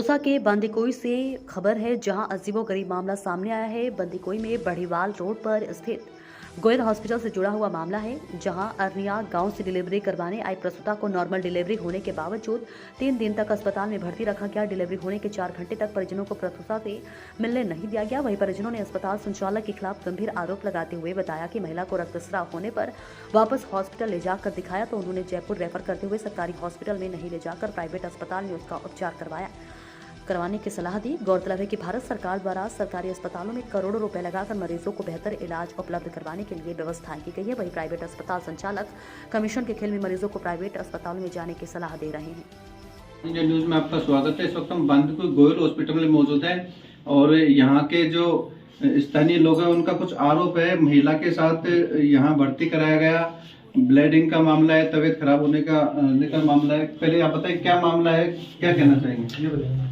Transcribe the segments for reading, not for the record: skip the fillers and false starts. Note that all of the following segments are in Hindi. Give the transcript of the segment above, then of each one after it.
दौसा के बंदीकुई से खबर है, जहां अजीबोगरीब मामला सामने आया है। बंदीकुई में बढ़ीवाल रोड पर स्थित गोयल हॉस्पिटल से जुड़ा हुआ मामला है, जहां अरनिया गांव से डिलीवरी करवाने आई प्रसूता को नॉर्मल डिलीवरी होने के बावजूद 3 दिन तक अस्पताल में भर्ती रखा गया। डिलीवरी होने के 4 घंटे तक परिजनों को प्रसूता से मिलने नहीं दिया गया। वहीं परिजनों ने अस्पताल संचालक के खिलाफ गंभीर आरोप लगाते हुए बताया कि महिला को रक्तस्राव होने पर वापस हॉस्पिटल ले जाकर दिखाया तो उन्होंने जयपुर रेफर करते हुए सरकारी हॉस्पिटल में नहीं ले जाकर प्राइवेट अस्पताल में उसका उपचार करवाने की सलाह दी। गौरतलब है कि भारत सरकार द्वारा सरकारी अस्पतालों में करोड़ों रुपए लगाकर मरीजों को बेहतर इलाज उपलब्ध करवाने के लिए व्यवस्थाएं की गई है। वहीं प्राइवेट अस्पताल संचालक कमीशन के खेल में मरीजों को प्राइवेट अस्पतालों में जाने की सलाह दे रहे हैं। इंडिया न्यूज में आपका स्वागत है। इस वक्त हम बंदीकुई गोयल हॉस्पिटल में मौजूद हैं और यहाँ के जो स्थानीय लोग हैं उनका कुछ आरोप है। महिला के साथ यहाँ भर्ती कराया गया, ब्लीडिंग का मामला है, तबीयत खराब होने का मामला है। पहले आप बताइए क्या मामला है, क्या कहना चाहेंगे?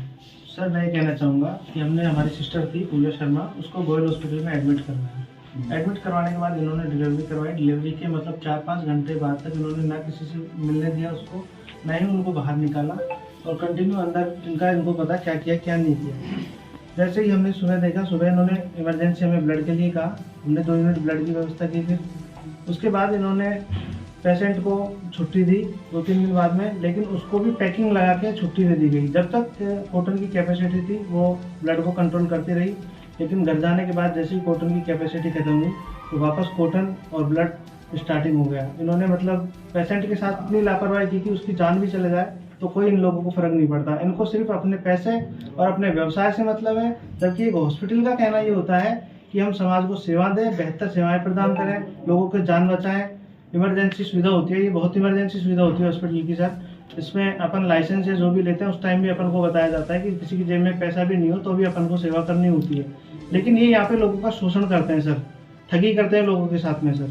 सर, मैं ये कहना चाहूँगा कि हमने हमारी सिस्टर थी पूजा शर्मा, उसको गोयल हॉस्पिटल में एडमिट करवाया। एडमिट करवाने के बाद इन्होंने डिलीवरी करवाई। डिलीवरी के मतलब 4-5 घंटे बाद तक इन्होंने ना किसी से मिलने दिया उसको, ना ही उनको बाहर निकाला और कंटिन्यू अंदर इनको पता क्या किया क्या नहीं किया। जैसे ही हमने सुबह देखा, सुबह इन्होंने इमरजेंसी में ब्लड के लिए कहा, हमने 2 यूनिट ब्लड की व्यवस्था की। फिर उसके बाद इन्होंने पेशेंट को छुट्टी दी 2-3 दिन बाद में, लेकिन उसको भी पैकिंग लगा के छुट्टी दे दी गई। जब तक कॉटन की कैपेसिटी थी वो ब्लड को कंट्रोल करती रही, लेकिन घर जाने के बाद जैसे ही कॉटन की कैपेसिटी खत्म हुई तो वापस कॉटन और ब्लड स्टार्टिंग हो गया। इन्होंने मतलब पेशेंट के साथ इतनी लापरवाही की कि उसकी जान भी चले जाए तो कोई इन लोगों को फर्क नहीं पड़ता। इनको सिर्फ अपने पैसे और अपने व्यवसाय से मतलब है, जबकि एक हॉस्पिटल का कहना ये होता है कि हम समाज को सेवा दें, बेहतर सेवाएं प्रदान करें, लोगों की जान बचाएं। इमरजेंसी सुविधा होती है, ये बहुत इमरजेंसी सुविधा होती है हॉस्पिटल की सर। इसमें अपन लाइसेंस जो भी लेते हैं उस टाइम भी अपन को बताया जाता है कि किसी की जेब में पैसा भी नहीं हो तो भी अपन को सेवा करनी होती है। लेकिन ये यहाँ पे लोगों का शोषण करते हैं सर, ठगी करते हैं लोगों के साथ में सर।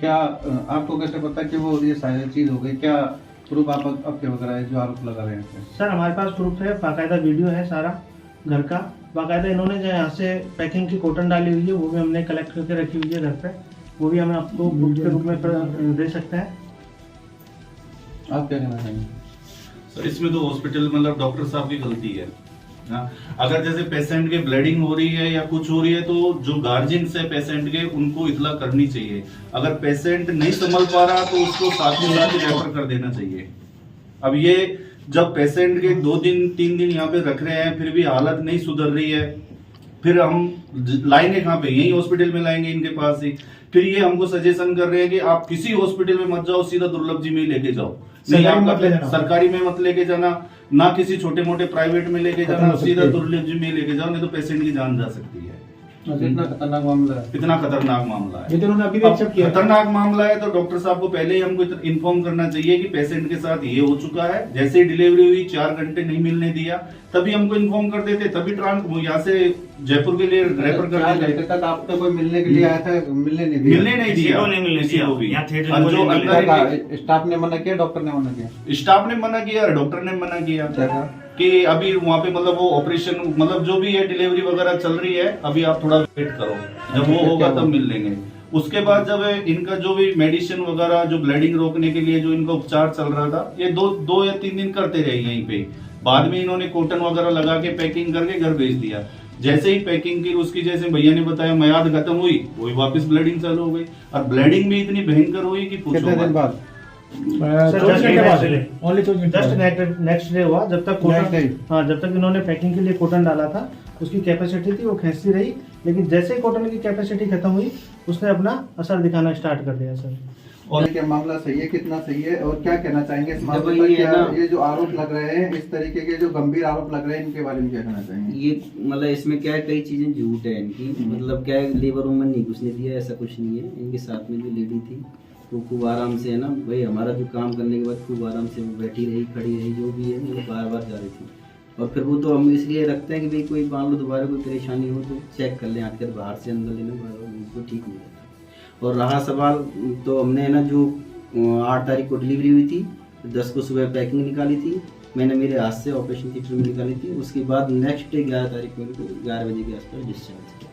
क्या आपको कैसे पता कि वो ये सारी चीज हो गई? क्या प्रूफ आपके वगैरह जो आरोप लगा रहे हैं? सर, हमारे पास प्रूफ है, बाकायदा वीडियो है सारा घर का। बाकायदा इन्होंने जो यहाँ से पैकिंग की कॉटन डाली हुई है वो भी हमने कलेक्ट करके रखी हुई है घर पे, वो भी हम आपको बुक के रूप में दे सकते हैं। आप क्या कहना चाहेंगे? सर, इसमें तो हॉस्पिटल मतलब डॉक्टर साहब की गलती है। अगर जैसे पेशेंट के ब्लीडिंग हो रही है या कुछ हो रही है तो जो गार्जियंस है पेशेंट के उनको इतला करनी चाहिए। अगर पेशेंट नहीं संभल पा रहा तो उसको साथ ही साथ रेफर कर देना चाहिए। अब ये जब पेशेंट के 2 दिन 3 दिन यहाँ पे रख रहे हैं फिर भी हालत नहीं सुधर रही है, फिर हम लाएंगे कहाँ पे? यही हॉस्पिटल में लाएंगे इनके पास ही। फिर ये हमको सजेशन कर रहे हैं कि आप किसी हॉस्पिटल में मत जाओ, सीधा दुर्लभ जी में ही लेके जाओ। नहीं, आपका सरकारी में मत लेके जाना, ना किसी छोटे मोटे प्राइवेट में लेके जाना, सीधा दुर्लभ जी में लेके जाओ, नहीं तो पेशेंट की जान जा सकती है। इतना खतरनाक मामला है, इतना खतरनाक मामला है। ये तो उन्होंने अभी भी एक्सेप्ट किया। खतरनाक मामला है तो डॉक्टर साहब को पहले ही हमको इन्फॉर्म करना चाहिए कि पेशेंट के साथ ये हो चुका है। जैसे ही डिलीवरी हुई 4 घंटे नहीं मिलने दिया, तभी हमको इन्फॉर्म कर देते, तभी यहाँ से जयपुर के लिए रेफर कर देते। 4 घंटे तक आपको कोई मिलने के लिए आया था, मिलने नहीं दिया। जो अंदर स्टाफ ने मना किया, डॉक्टर ने मना किया, स्टाफ ने मना किया, डॉक्टर ने मना किया कि अभी वहाँ पे मतलब वो ऑपरेशन मतलब जो भी है डिलीवरी वगैरह चल रही है, अभी आप थोड़ा वेट करो, जब वो होगा तब मिल लेंगे। उसके बाद जब इनका जो भी मेडिसिन वगैरह जो ब्लीडिंग रोकने के लिए जो इनका उपचार चल रहा था, ये 2 या 3 दिन करते रहे यहीं पे। बाद में इन्होंने कॉटन वगैरह लगा के पैकिंग करके घर भेज दिया। जैसे ही पैकिंग की उसकी, जैसे भैया ने बताया, मियाद खत्म हुई, वही वापस ब्लीडिंग चालू हो गई। और ब्लीडिंग भी इतनी भयंकर हुई कि पूछो कितने दिन बाद? जस्ट नेक्स्ट डे हुआ। जब तक इन्होंने पैकिंग के लिए कॉटन डाला था उसकी कैपेसिटी थी वो खींचती रही, लेकिन जैसे ही कॉटन की कैपेसिटी खत्म हुई उसने अपना असर दिखाना स्टार्ट कर दिया सर। और क्या मामला सही है, कितना सही है और क्या कहना चाहेंगे इस मामले पर? क्या ये जो आरोप लग रहे हैं, इस तरीके के जो गंभीर आरोप लग रहे हैं, इनके बारे में क्या कहना चाहेंगे? ये मतलब इसमें क्या है, कई चीजें झूठ है इनकी। मतलब क्या है, लेबर रूम में नहीं घुसने दिया, ऐसा कुछ नहीं है। इनके साथ में जो लेडी थी तो खूब आराम से है ना भाई, हमारा जो काम करने के बाद खूब आराम से बैठी रही, खड़ी रही, जो भी है, मतलब बार जा रही थी। और फिर वो तो हम इसलिए रखते हैं कि भाई कोई मान लो दोबारा कोई परेशानी हो तो चेक कर लें, आकर बाहर से अंदर लेना उनको ठीक नहीं रहता। और रहा सवाल, तो हमने है ना जो 8 तारीख को डिलीवरी हुई थी, 10 को सुबह पैकिंग निकाली थी, मैंने मेरे हाथ से ऑपरेशन थिएटर में निकाली थी। उसके बाद नेक्स्ट डे 11 तारीख को इनको 11 बजे के आसपास डिस्चार्ज किया।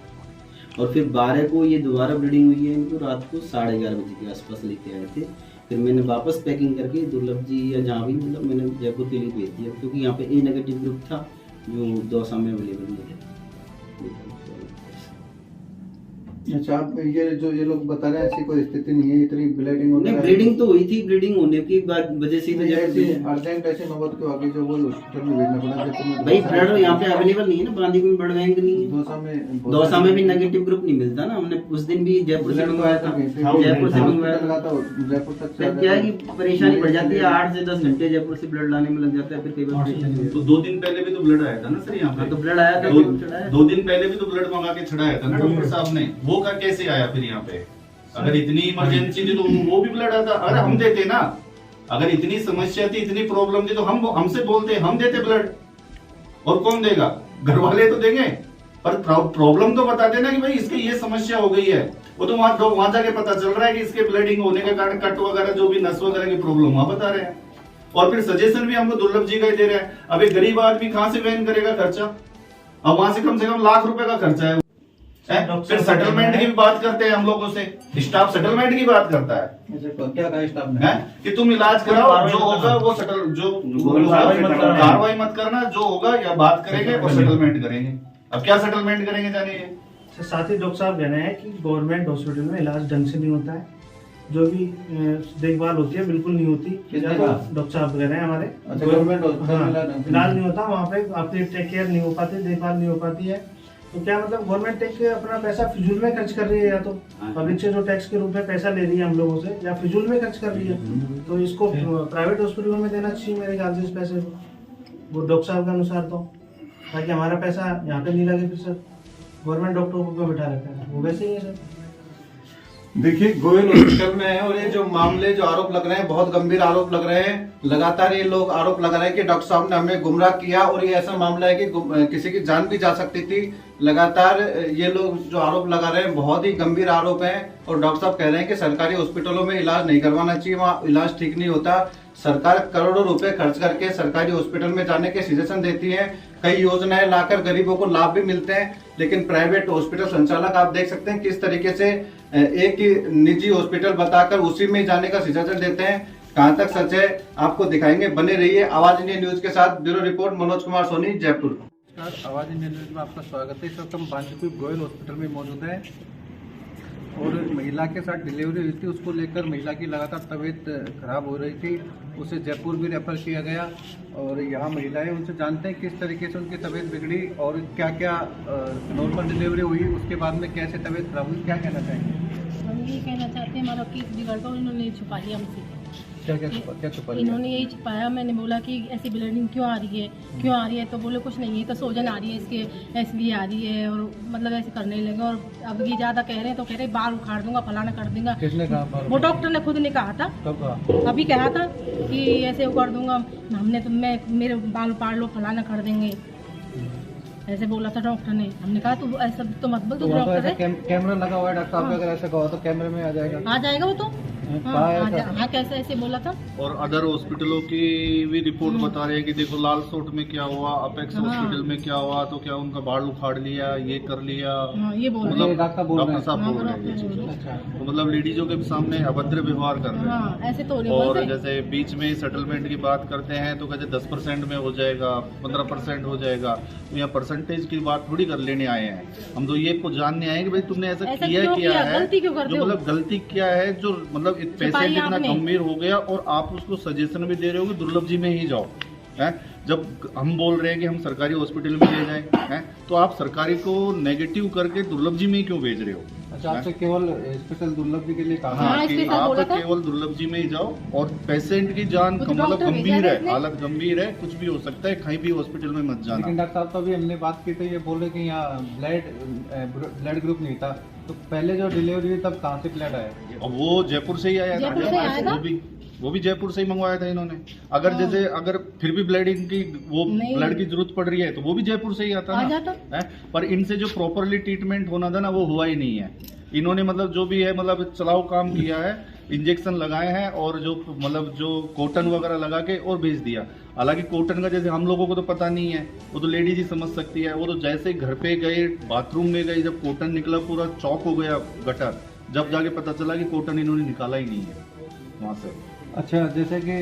और फिर 12 को ये दोबारा ब्लीडिंग हुई है, इनको रात को 11:30 बजे के आसपास लेके आए थे। फिर मैंने वापस पैकिंग करके दुर्लभ जी या जहाँ भी मतलब मैंने जयपुर के लिए भेज दिया, क्योंकि यहाँ पे ए नेगेटिव ग्रुप था जो दौसा में अवेलेबल नहीं है। अच्छा, आप ये लोग बता रहे हैं ऐसी कोई स्थिति नहीं है, इतनी ब्लीडिंग नहीं, ब्लीडिंग तो हुई थी, ब्लीडिंग होने की वजह से तो अर्जेंट ऐसी नौबत क्यों आ गई जो वो हॉस्पिटल में भेजना पड़ा? जब भाई ब्लड यहाँ पे अवेलेबल नहीं है ना, बांदी में ब्लड बैंक नहीं है। दौसा में भी नेगेटिव ग्रुप नहीं मिलता ना। हमने उस दिन भी जयपुर से मंगवाया था, जयपुर से मंगवाया था। जयपुर तक फिर क्या है कि परेशानी बढ़ जाती है, 8 से 10 घंटे जयपुर से ब्लड लाने में लग जाता है, फिर कई बार परेशानी। तो 2 दिन पहले भी तो ब्लड आया था ना सर यहाँ पे? तो ब्लड आया था, 2 दिन पहले भी तो ब्लड मंगा के चढ़ाया था ना डॉक्टर साहब ने, वो का कैसे आया फिर यहाँ पे? अगर इतनी इमरजेंसी थी तो वो भी ब्लड आता, अरे हम देते ना। अगर इतनी समस्या थी, इतनी प्रॉब्लम थी तो हमसे बोलते, हम देते ब्लड। और कौन देगा? घर वाले तो देंगे, पर प्रॉब्लम तो बताते ना कि भाई इसकी ये समस्या हो गई है। वो तो वहां जाके पता चल रहा है कि इसके ब्लीडिंग होने के कारण कट वगैरह जो भी नस वगैरह की प्रॉब्लम वहां बता रहे हैं। और फिर सजेशन भी हमको दुर्लभ जी का ही दे रहे हैं। अब एक गरीब आदमी कहाँ से वहन करेगा खर्चा? अब वहां से कम लाख रुपए का खर्चा है। फिर सेटलमेंट की भी बात करते हैं हम लोगों से, स्टाफ सेटलमेंट की बात करता है। क्या कहा स्टाफ ने? कि तुम इलाज कराओ, जो होगा वो सेटल, जो कार्रवाई मत करना, जो होगा या बात करेंगे और सेटलमेंट करेंगे। अब क्या सेटलमेंट करेंगे जानिए। साथ ही डॉक्टर साहब कह रहे हैं कि गवर्नमेंट हॉस्पिटल में इलाज ढंग से नहीं होता है, जो भी देखभाल होती है बिल्कुल नहीं होती। डॉक्टर साहब कह रहे हैं हमारे, गवर्नमेंट हॉस्पिटल इलाज नहीं होता वहाँ पे, आपकी टेक केयर नहीं हो पाती, देखभाल नहीं हो पाती है। तो क्या मतलब गवर्नमेंट टैक्स अपना पैसा फिजूल में खर्च कर रही है, या तो पब्लिक से जो टैक्स के रूप में पैसा ले रही है हम लोगों से, या फिजूल में खर्च कर रही है। तो इसको प्राइवेट हॉस्पिटलों में देना चाहिए मेरे ख्याल से इस पैसे को, वो डॉक्टर साहब के अनुसार, तो ताकि हमारा पैसा यहाँ पे नहीं लगे। फिर सर गवर्नमेंट डॉक्टरों को बैठा रहता है, वो वैसे ही है सर। देखिए, गोयल हॉस्पिटल में है और ये जो मामले, जो आरोप लग रहे हैं, बहुत गंभीर आरोप लग रहे हैं। लगातार ये लोग आरोप लगा रहे हैं कि डॉक्टर साहब ने हमें गुमराह किया, और ये ऐसा मामला है कि किसी की जान भी जा सकती थी। लगातार ये लोग जो आरोप लगा रहे हैं बहुत ही गंभीर आरोप हैं, और डॉक्टर साहब कह रहे हैं कि सरकारी हॉस्पिटलों में इलाज नहीं करवाना चाहिए, वहाँ इलाज ठीक नहीं होता। सरकार करोड़ों रुपए खर्च करके सरकारी हॉस्पिटल में जाने के सजेशन देती है, कई योजनाएं लाकर गरीबों को लाभ भी मिलते हैं, लेकिन प्राइवेट हॉस्पिटल संचालक आप देख सकते हैं किस तरीके से एक ही निजी हॉस्पिटल बताकर उसी में जाने का सजेशन देते हैं। कहां तक सच है आपको दिखाएंगे, बने रहिए आवाज इंडिया न्यूज के साथ। Bureau report Manoj Kumar Soni, Jaipur. Awaaz India news में आपका स्वागत है। इस वक्त हम बांदीकुई गोयल हॉस्पिटल में मौजूद है और महिला के साथ डिलीवरी हुई थी, उसको लेकर महिला की लगातार तबीयत खराब हो रही थी, उसे जयपुर भी रेफर किया गया। और यहाँ महिलाएं, उनसे जानते हैं किस तरीके से उनकी तबीयत बिगड़ी और क्या क्या नॉर्मल डिलीवरी हुई, उसके बाद में कैसे तबीयत खराब हुई, क्या कहना चाहेंगे? हम ये कहना चाहते हैं हमारा केस बिगड़ गया, इन्होंने छुपाई हमसे। क्या छुपा? इन्होंने यही छुपाया। मैंने बोला कि ऐसी ब्लीडिंग क्यों आ रही है, तो बोले कुछ नहीं है, तो सोजन आ रही है इसके, इसलिए आ रही है, और मतलब ऐसे करने लगे। और अब ये ज़्यादा कह रहे हैं, तो कह रहे बाल उखाड़ दूंगा, फलाना कर दूंगा। किसने कहा? वो डॉक्टर ने खुद ने कहा था। कब कहा? अभी कहा था कि ऐसे कर दूंगा, हमने तो मेरे बाल उपाड़ लो, फलाना कर देंगे, ऐसे बोला था डॉक्टर ने। हमने कहा तू ऐसा तो मत बोल, तू डॉक्टर है। कैमरा लगा हुआ है डॉक्टर साहब, अगर ऐसा कहो तो कैमरे में आ जाएगा वो तो हाँ, कैसे ऐसे बोला था। और अदर हॉस्पिटलों की भी रिपोर्ट बता रहे हैं कि देखो लाल सोट में क्या हुआ, अपेक्स हॉस्पिटल में क्या हुआ, तो क्या उनका बाल उखाड़ लिया, ये कर लिया। ये बोल रहे मतलब डॉक्टर साहब बोल रहे हैं ये चीजें। तो मतलब लेडीजों के सामने अभद्र व्यवहार कर रहे हैं। ऐसे तो और जैसे बीच में सेटलमेंट की बात करते हैं तो कहते 10% में हो जाएगा, 15% हो जाएगा। तो यहाँ परसेंटेज की बात थोड़ी कर लेने आए हैं हम, तो ये को जानने आए हैं कि भाई तुमने ऐसा किया है, गलती क्यों करते हो? मतलब गलती क्या है जो मतलब पेशेंट इतना गंभीर हो गया और आप उसको सजेशन भी दे रहे हो कि दुर्लभ जी में ही जाओ, है? जब हम बोल रहे हैं कि हम सरकारी हॉस्पिटल में ले जाएं, हैं? तो आप सरकारी को नेगेटिव करके दुर्लभ जी में ही क्यों भेज रहे हो? अच्छा, आपसे केवल स्पेशल दुर्लभ जी के लिए कहा? हाँ, कि आप केवल दुर्लभ जी में ही जाओ, और पेशेंट की जान मतलब गंभीर है, हालत गंभीर है, कुछ भी हो सकता है, कहीं भी हॉस्पिटल में मत जाना। लेकिन डॉक्टर साहब तो अभी हमने बात की थी, ये बोल रहे कि यहाँ ब्लड ग्रुप नहीं था, तो पहले जो डिलीवरी हुई तब कहाँ से ब्लड आया? और वो जयपुर से ही आया था, वो भी जयपुर से ही मंगवाया था इन्होंने। अगर जैसे अगर फिर भी ब्लडिंग की वो ब्लड की जरूरत पड़ रही है तो वो भी जयपुर से ही आता ना, पर इनसे जो प्रॉपरली ट्रीटमेंट होना था ना वो हुआ ही नहीं है। इन्होंने मतलब जो भी है मतलब चलाऊ काम किया है, इंजेक्शन लगाए हैं और जो मतलब जो कॉटन वगैरह लगा के और भेज दिया। हालांकि कॉटन का जैसे हम लोगों को तो पता नहीं है, वो तो लेडीज ही समझ सकती है। वो तो जैसे घर पे गए, बाथरूम में गए, जब कॉटन निकला पूरा चौक हो गया गटर, जब जाके पता चला कि कॉटन इन्होंने निकाला ही नहीं है वहाँ से। अच्छा, जैसे कि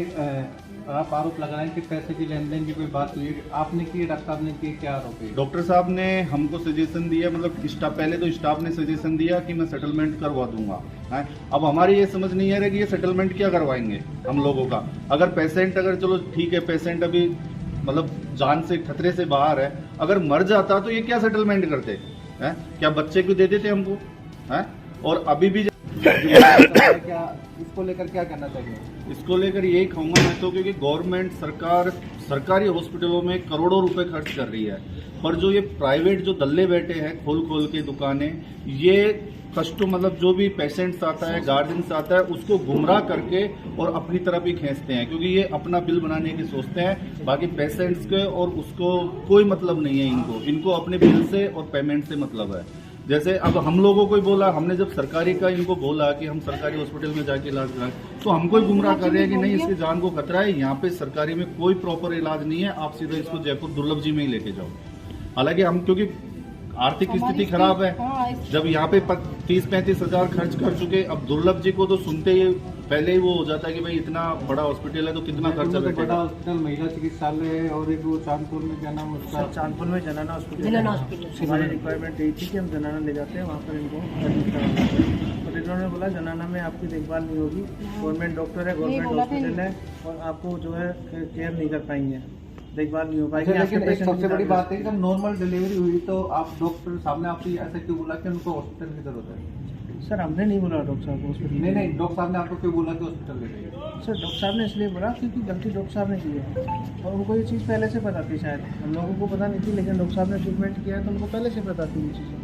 आप आरोप लगा रहे हैं कि पैसे की लेन देन की कोई बात हुई, आपने की, डॉक्टर साहब ने की, क्या आरोप है? डॉक्टर साहब ने हमको सजेशन दिया, मतलब पहले तो स्टाफ ने सजेशन दिया कि मैं सेटलमेंट करवा दूंगा, है। अब हमारी ये समझ नहीं आ रही कि ये सेटलमेंट क्या करवाएंगे हम लोगों का। अगर पेशेंट, अगर चलो ठीक है, पेशेंट अभी मतलब जान से खतरे से बाहर है, अगर मर जाता तो ये क्या सेटलमेंट करते हैं? क्या बच्चे को दे देते हमको, है? और अभी भी क्या इसको लेकर क्या करना चाहिए? इसको लेकर यही कहूँगा मैं तो, क्योंकि गवर्नमेंट सरकारी हॉस्पिटलों में करोड़ों रुपए खर्च कर रही है, पर जो ये प्राइवेट जो दल्ले बैठे हैं खोल के दुकानें, ये मतलब जो भी पेशेंट्स आता है, गार्जियंस आता है, उसको गुमराह करके और अपनी तरफ ही खींचते हैं, क्योंकि ये अपना बिल बनाने की सोचते हैं। बाकी पेशेंट्स के और उसको कोई मतलब नहीं है, इनको अपने बिल से और पेमेंट से मतलब है। जैसे अब हम लोगों को ही बोला, हमने जब सरकारी का इनको बोला कि हम सरकारी हॉस्पिटल में जाके इलाज कराएं, तो हमको ही गुमराह कर रहे हैं कि नहीं, इसकी जान को खतरा है, यहाँ पे सरकारी में कोई प्रॉपर इलाज नहीं है, आप सीधा इसको जयपुर दुर्लभ जी में ही लेके जाओ। हालांकि हम, क्योंकि आर्थिक स्थिति खराब है, जब यहाँ पे 30-35 हजार खर्च कर चुके, अब दुर्लभ जी को तो सुनते ही पहले ही वो हो जाता है कि भाई इतना बड़ा हॉस्पिटल है तो कितना खर्चा बैठेगा। बड़ा हॉस्पिटल महिला चिकित्सालय है, और एक वो चांदपुर में, क्या नाम उसका? चांदपुर में जनाना हॉस्पिटल। हमारी रिक्वायरमेंट यही थी कि हम जनाना ले जाते हैं, वहाँ पर इनको एडमिट करवाते हैं, पर इन्होंने बोला जनाना में आपकी देखभाल नहीं होगी, गवर्नमेंट डॉक्टर है, गवर्नमेंट हॉस्पिटल है, और आपको जो है केयर नहीं कर पाएंगे, देखभाल नहीं हो पाएगी। लेकिन एक सबसे बड़ी बात है कि जब नॉर्मल डिलीवरी हुई तो आप डॉक्टर साहब ने आपसे ऐसे क्यों बोला कि उनको हॉस्पिटल की जरूरत है? सर हमने नहीं बोला डॉक्टर साहब को हॉस्पिटल। नहीं, डॉक्टर साहब ने आपको क्यों बोला कि हॉस्पिटल ले जाइए? सर डॉक्टर साहब ने इसलिए बोला क्योंकि गलती डॉक्टर साहब ने की है, और उनको ये चीज़ पहले से पता थी, शायद हम लोगों को पता नहीं थी, लेकिन डॉक्टर साहब ने ट्रीटमेंट किया है तो उनको पहले से पता थी ये चीज़ें।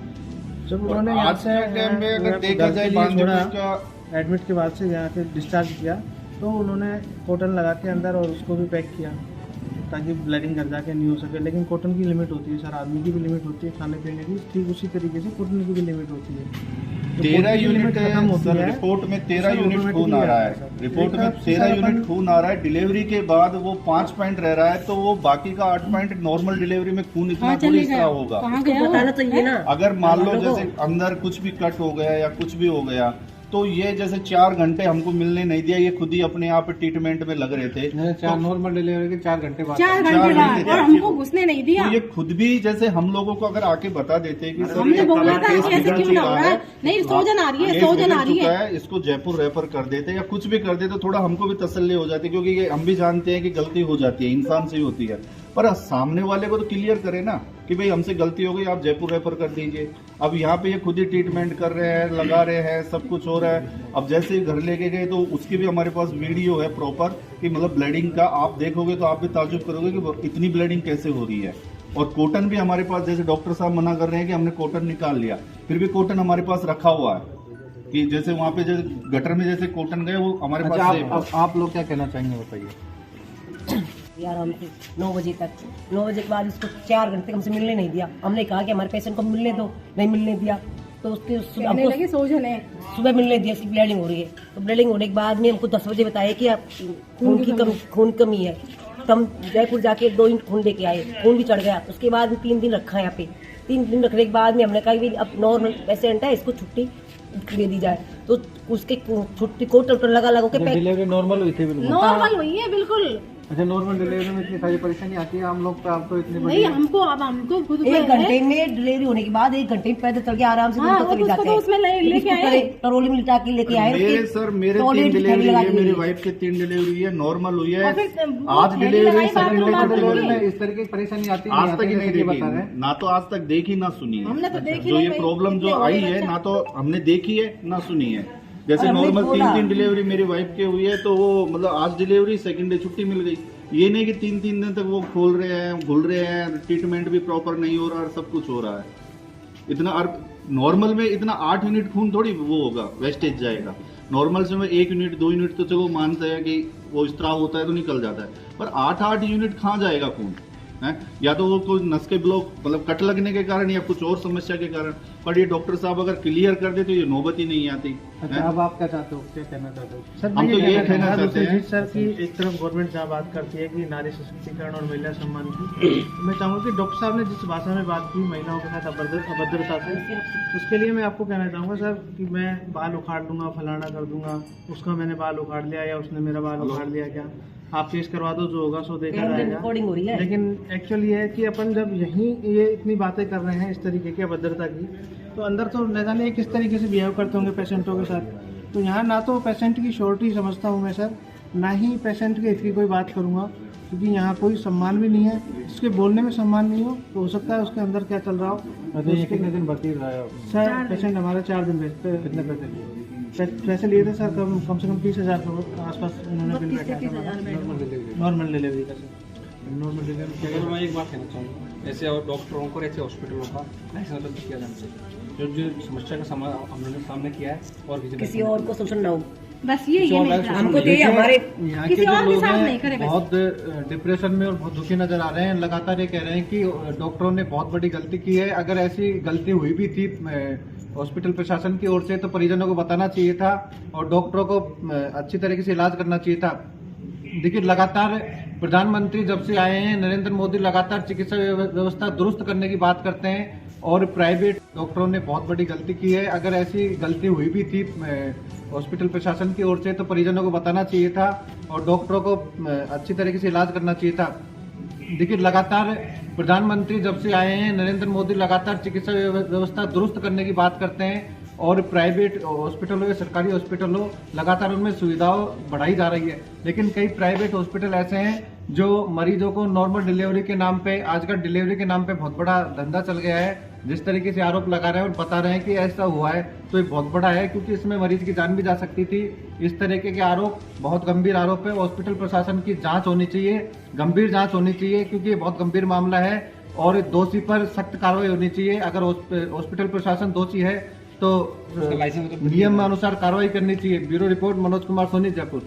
जब उन्होंने यहाँ से एडमिट के बाद से यहाँ से डिस्चार्ज किया, तो उन्होंने कॉटन लगा के अंदर और उसको भी पैक किया ताकि ब्लीडिंग कर जाके नहीं हो सके। लेकिन कॉटन की लिमिट होती है सर, आदमी की भी लिमिट होती है खाने पीने की, ठीक उसी तरीके से कॉटन की भी लिमिट होती है। 13 यूनिट सर, रिपोर्ट में 13 यूनिट खून आ रहा है, रिपोर्ट में 13 यूनिट खून आ रहा है। डिलीवरी के बाद वो 5 पॉइंट रह रहा है, तो वो बाकी का 8 पॉइंट नॉर्मल डिलीवरी में खून इतना थोड़ी सा होगा। बताना चाहिए ना। अगर मान लो जैसे अंदर कुछ भी कट हो गया या कुछ भी हो गया, तो ये जैसे 4 घंटे हमको मिलने नहीं दिया, ये खुद ही अपने आप ट्रीटमेंट में लग रहे थे। नॉर्मल डिलीवरी के 4 घंटे बाद, 4 घंटे बाद, और हमको घुसने नहीं दिया। तो ये खुद भी जैसे हम लोगों को अगर आके बता देते कि सर हमने ये बोला था केस कि ऐसे बिगड़ क्यों ना चुका हो रहा है, है, नहीं सोजन आ रही है, केस सोजन आ बिगड़ रही चुका है, है, इसको जयपुर रेफर कर देते या कुछ भी कर देते, थोड़ा हमको भी तसल्ली हो जाती, क्योंकि ये हम भी जानते हैं कि गलती हो जाती है, इंसान से ही होती है, पर सामने वाले को तो क्लियर करे ना कि भाई हमसे गलती हो गई, आप जयपुर रेफर कर दीजिए। अब यहाँ पे ये खुद ही ट्रीटमेंट कर रहे हैं, लगा रहे हैं, सब कुछ हो रहा है। अब जैसे ही घर लेके गए तो उसकी भी हमारे पास वीडियो है प्रॉपर, कि मतलब ब्लीडिंग का आप देखोगे तो आप भी ताजुब करोगे कि इतनी ब्लीडिंग कैसे हो रही है। और कॉटन भी हमारे पास, जैसे डॉक्टर साहब मना कर रहे हैं कि हमने कॉटन निकाल लिया, फिर भी कॉटन हमारे पास रखा हुआ है, कि जैसे वहाँ पे जैसे गटर में जैसे कॉटन गए वो हमारे पास सेफ है। आप लोग क्या कहना चाहेंगे, बताइए। यार हमसे 9 बजे तक, 9 बजे के बाद इसको 4 घंटे हमसे मिलने नहीं दिया। हमने कहा कि हमारे पेशेंट को मिलने दो, नहीं मिलने दिया, तो उसके लगे सोजन है, सुबह मिलने दिया, इसकी ब्लीडिंग हो रही है। तो ब्लीडिंग होने के बाद में हमको 10 बजे बताया कि आप खून कमी है, तो हम जयपुर जाके 2 यूनिट खून लेके आए, खून भी चढ़ गया। उसके बाद 3 दिन रखा है यहाँ पे, 3 दिन रखने के बाद में हमने कहा कि अब नॉर्मल पेशेंट है, इसको छुट्टी दे दी जाए, तो उसके छुट्टी को लगा के डिलीवरी नॉर्मल हुई थी? बिल्कुल नॉर्मल हुई है, बिल्कुल। अच्छा, नॉर्मल डिलीवरी में इतनी सारी परेशानी आती है हम लोग पे, आपको इतनी नहीं, हमको खुद 1 घंटे में डिलीवरी होने के बाद 1 घंटे में पैदल चल के आराम से चले जाते हैं। उसमें लेके आए, ट्रॉली में लिटा के लेके आए। मेरे 3 डिलीवरी है, मेरी वाइफ के 3 डिलीवरी है, नॉर्मल हुई है। आज डिलीवरी में इस तरह की परेशानी आती है, आज तक ही नहीं देखी, ना तो आज तक देखी ना सुनी है। जो ये प्रॉब्लम जो आई है, ना तो हमने देखी है ना सुनी है। जैसे नॉर्मल 3 डिलीवरी मेरी वाइफ के हुई है, तो वो मतलब आज डिलीवरी, सेकंड डे छुट्टी मिल गई। ये नहीं कि 3 दिन तक वो खोल रहे हैं, घुल रहे हैं, ट्रीटमेंट भी प्रॉपर नहीं हो रहा और सब कुछ हो रहा है। इतना नॉर्मल में इतना 8 यूनिट खून थोड़ी वो होगा, वेस्टेज जाएगा। नॉर्मल से में 1 यूनिट 2 यूनिट तो चलो मानते हैं कि वो स्त्राव होता है तो निकल जाता है, पर 8 यूनिट कहाँ जाएगा खून? हैं, या तो वो कोई नस के ब्लॉक मतलब कट लगने के कारण या कुछ और समस्या के कारण, पर ये डॉक्टर साहब अगर क्लियर कर दे तो ये नौबत ही नहीं आती। अच्छा, अब आप क्या चाहते हो, क्या कहना चाहते हो? सर हम तो ये कहना चाहते हैं सर कि एक तरफ गवर्नमेंट जहाँ बात करती है कि नारी सशक्तिकरण और महिला सम्मान की, मैं चाहूँगा कि डॉक्टर साहब ने जिस भाषा में बात की महिलाओं के साथ अभद्रता से, उसके लिए मैं आपको कहना चाहूँगा सर कि मैं बाल उखाड़ दूंगा, फलाना कर दूंगा, उसका मैंने बाल उखाड़ लिया या उसने मेरा बाल उखाड़ लिया, क्या आप केस करवा दो, जो होगा सो देखा जाएगा। रिकॉर्डिंग हो रही है। लेकिन एक्चुअली है कि अपन जब यहीं ये इतनी बातें कर रहे हैं इस तरीके की अभद्रता की, तो अंदर तो न जाने किस तरीके से बिहेव करते होंगे पेशेंटों के साथ। तो यहाँ ना तो पेशेंट की श्योरिटी समझता हूँ मैं सर, ना ही पेशेंट के हित की कोई बात करूँगा, क्योंकि यहाँ कोई सम्मान भी नहीं है। उसके बोलने में सम्मान नहीं हो तो हो सकता है उसके अंदर क्या चल रहा हो। तो ये कितने दिन भर्ती रहा है सर? पेशेंट हमारे 4 दिन भेजते। कितने पैसे लिए थे सर? कम से कम 30,000 के आसपास उन्होंने बिल बैठाया था नॉर्मल डिलीवरी का सर। Normal delivery. अगर मैं एक बात कहना चाहूँगा, ऐसे और डॉक्टरों को ऐसे हॉस्पिटलों का लाइसेंस रद्द किया जाना चाहिए। जो समस्या का हमने सामने किया है और किसी और को शोषण ना हो, बस ये हमको तो ये हमारे यहाँ के किसी जो और के लोग साथ नहीं हैं करे बस। बहुत डिप्रेशन में और बहुत दुखी नजर आ रहे हैं। लगातार ये कह रहे हैं कि डॉक्टरों ने बहुत बड़ी गलती की है। अगर ऐसी गलती हुई भी थी हॉस्पिटल प्रशासन की ओर से तो परिजनों को बताना चाहिए था और डॉक्टरों को अच्छी तरीके से इलाज करना चाहिए था। देखिए, लगातार प्रधानमंत्री जब से आए हैं नरेंद्र मोदी लगातार चिकित्सा व्यवस्था दुरुस्त करने की बात करते हैं और प्राइवेट डॉक्टरों ने बहुत बड़ी गलती की है। अगर ऐसी गलती हुई भी थी हॉस्पिटल प्रशासन की ओर से तो परिजनों को बताना चाहिए था और डॉक्टरों को अच्छी तरीके से इलाज करना चाहिए था। देखिए, लगातार प्रधानमंत्री जब से आए हैं नरेंद्र मोदी लगातार चिकित्सा व्यवस्था दुरुस्त करने की बात करते हैं और प्राइवेट हॉस्पिटल हो या सरकारी हॉस्पिटल हो लगातार उनमें सुविधाओं बढ़ाई जा रही है। लेकिन कई प्राइवेट हॉस्पिटल ऐसे हैं जो मरीजों को नॉर्मल डिलीवरी के नाम पे, आजकल डिलीवरी के नाम पे बहुत बड़ा धंधा चल गया है। जिस तरीके से आरोप लगा रहे हैं और बता रहे हैं कि ऐसा हुआ है तो ये बहुत बड़ा है, क्योंकि इसमें मरीज की जान भी जा सकती थी। इस तरीके के आरोप बहुत गंभीर आरोप है। हॉस्पिटल प्रशासन की जांच होनी चाहिए, गंभीर जांच होनी चाहिए, क्योंकि ये बहुत गंभीर मामला है और दोषी पर सख्त कार्रवाई होनी चाहिए। अगर हॉस्पिटल प्रशासन दोषी है तो नियम अनुसार कार्रवाई करनी चाहिए। Bureau report Manoj Kumar Soni, Jaipur.